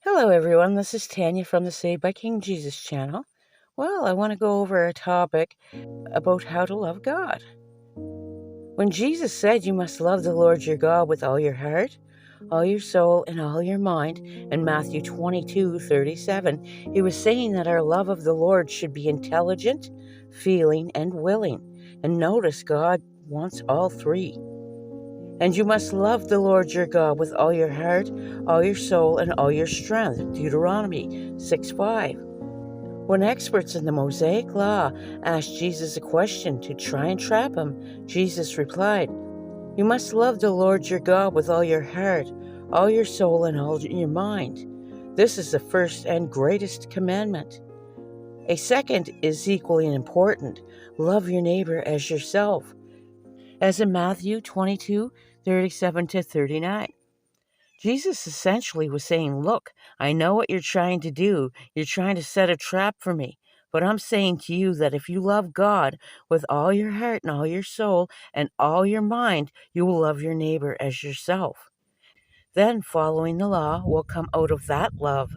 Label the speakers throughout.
Speaker 1: Hello, everyone. This is Tanya from the Saved by King Jesus channel. Well, I want to go over a topic about how to love God. When Jesus said you must love the Lord your God with all your heart, all your soul, and all your mind, in Matthew 22:37, he was saying that our love of the Lord should be intelligent, feeling, and willing. And notice God wants all three. And you must love the Lord your God with all your heart, all your soul, and all your strength. Deuteronomy 6:5. When experts in the Mosaic Law asked Jesus a question to try and trap him, Jesus replied, "You must love the Lord your God with all your heart, all your soul, and all your mind. This is the first and greatest commandment. A second is equally important. Love your neighbor as yourself, as in Matthew 22:37-39. Jesus essentially was saying, look, I know what you're trying to do. You're trying to set a trap for me. But I'm saying to you that if you love God with all your heart and all your soul and all your mind, you will love your neighbor as yourself. Then following the law will come out of that love.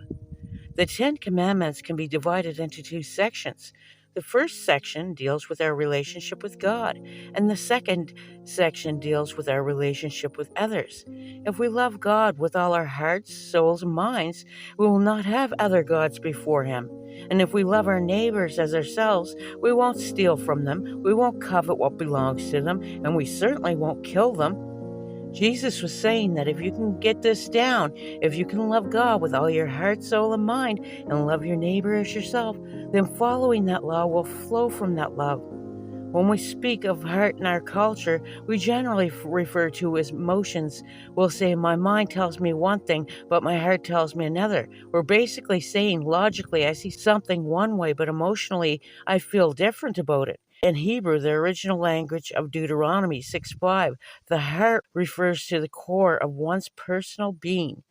Speaker 1: The Ten Commandments can be divided into two sections. The first section deals with our relationship with God, and the second section deals with our relationship with others. If we love God with all our hearts, souls, and minds, we will not have other gods before Him. And if we love our neighbors as ourselves, we won't steal from them, we won't covet what belongs to them, and we certainly won't kill them. Jesus was saying that if you can get this down, if you can love God with all your heart, soul, and mind, and love your neighbor as yourself, then following that law will flow from that love. When we speak of heart in our culture, we generally refer to as emotions. We'll say, my mind tells me one thing, but my heart tells me another. We're basically saying, logically, I see something one way, but emotionally, I feel different about it. In Hebrew, the original language of Deuteronomy 6:5, the heart refers to the core of one's personal being.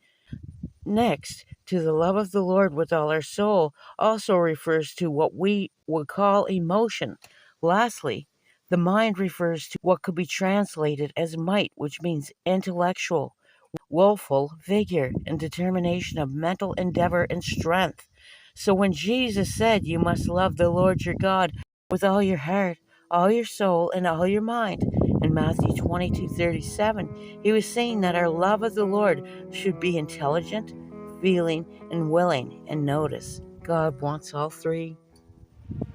Speaker 1: Next, to the love of the Lord with all our soul also refers to what we would call emotion. Lastly, the mind refers to what could be translated as might, which means intellectual, willful vigor, and determination of mental endeavor and strength. So when Jesus said, you must love the Lord your God with all your heart, all your soul, and all your mind, in Matthew 22:37, he was saying that our love of the Lord should be intelligent, feeling, and willing. And notice, God wants all three.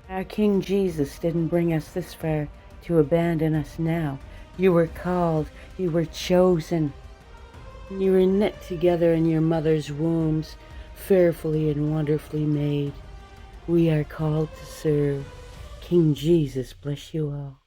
Speaker 1: Our King Jesus didn't bring us this far to abandon us now. You were called, you were chosen. You were knit together in your mother's wombs, fearfully and wonderfully made. We are called to serve. King Jesus bless you all.